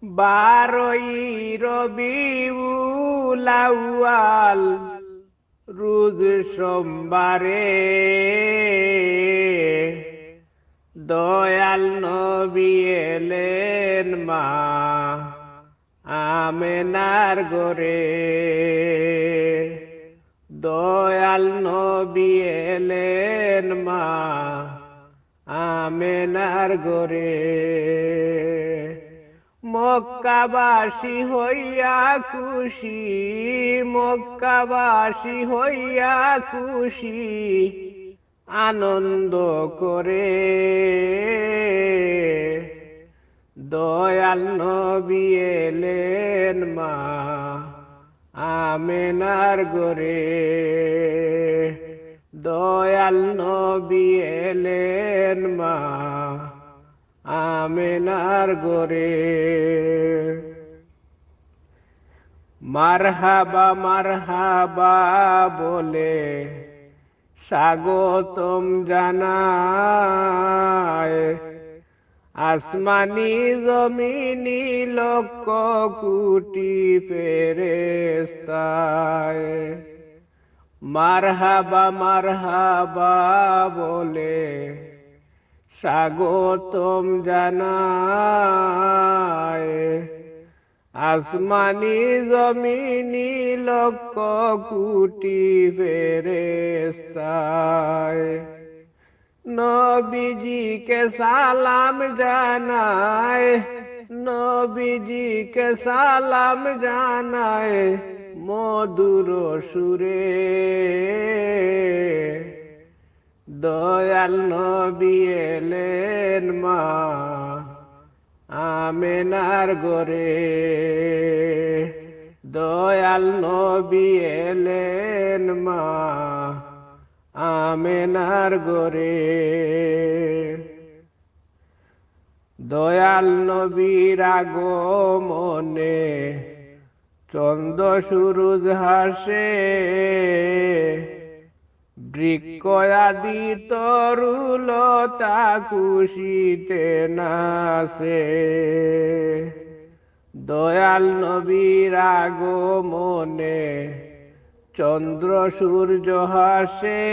বারোই রবিউল আউয়াল রোজ সোমবারে দয়াল নবী এলেন মা আমেনার ঘরে। দয়াল নবী এলেন মা আমেনার ঘরে। মক্কাবাসী হইয়া খুশি, মক্কাবাসী হইয়া খুশি আনন্দ করে। দয়াল নবী এলেন মা আমেনার ঘরে। দয়াল নবী এলেন মা আমেনার ঘরে। মারহাবা মারহাবা বলে স্বাগতম জানায় আসমানি জমিনি লক্ষ কোটি ফেরেশতায়। মারহাবা মারহাবা বলে স্বাগতম জানায় আসমানি জমিনি লক্ষ কোটি ফেরেশতায়। নবীজিকে সালাম জানায়, নবীজিকে সালাম জানায় মধুর সুরে। দয়াল নবী এলেন মা আমেনার ঘরে। দয়াল নবী এলেন মা আমেনার ঘরে। দয়াল নবীর আগমনে চন্দ্র সূরজ হাসে, বৃক্ষ আদি তরুলতা খুশিতে নাচে। দয়াল নবীর আগমনে চন্দ্র সূর্য হাসে,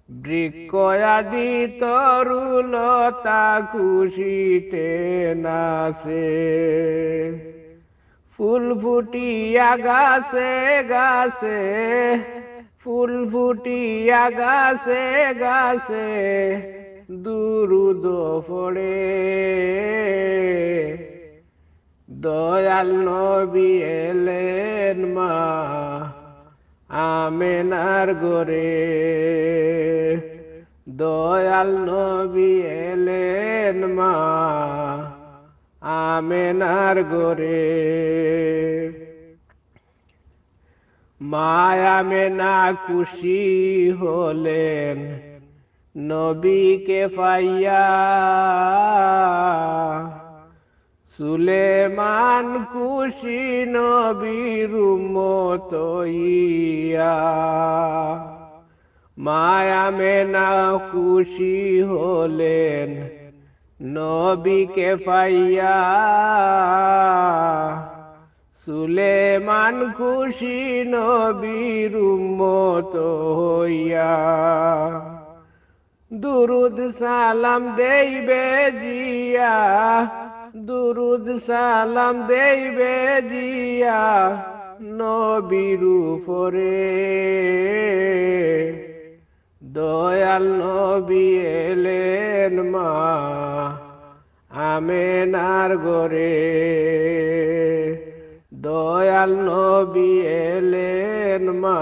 বৃক্ষ আদি তরুলতা খুশিতে নাচে। ফুল ফুটিয়া গাছে গাছে, ফুল ফুটিয়া গাছে গাছে দুরুদ পড়ে। দয়াল নবী এলেন মা আমেনার ঘরে। দয়াল নবী এলেন মা আমেনার ঘরে। মা আমেনা খুশি হলেন নবীকে পাইয়া, সুলেমান খুশি নবীর উম্মত হইয়া। মা আমেনা খুশি হলেন নবীকে পাইয়া, সুলেমান খুশি নবীর উম্মত হইয়া। দুরুদ সালাম দেইবে জিয়া, দুরুদ সালাম দেইবে জিয়া নবীর উপরে। দয়াল নবী এলেন মা আমেনার ঘরে। দয়াল নবী এলেন মা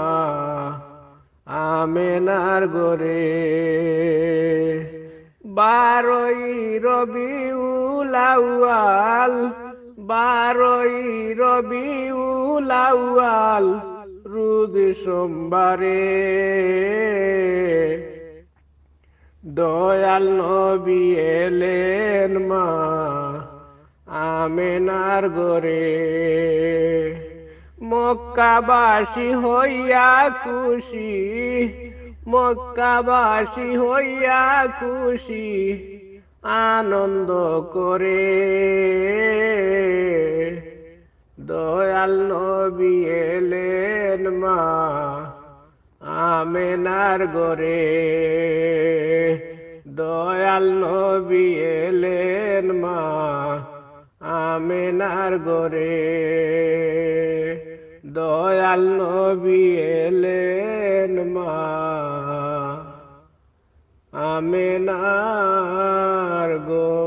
আমেনার ঘরে। বারোই রবিউল আউয়াল, বারোই রবিউল আউয়াল রোজ সোমবারে দয়াল নবী এলেন মা আমেনার ঘরে। মক্কাবাসী হইয়া খুশি, মক্কাবাসী হইয়া খুশি আনন্দ করে দয়াল নবী এলেন মা আমেনার গরে দয়াল নবী এলেন মা আমেনার গরে দয়াল নবী এলেন মা আমেনার গরে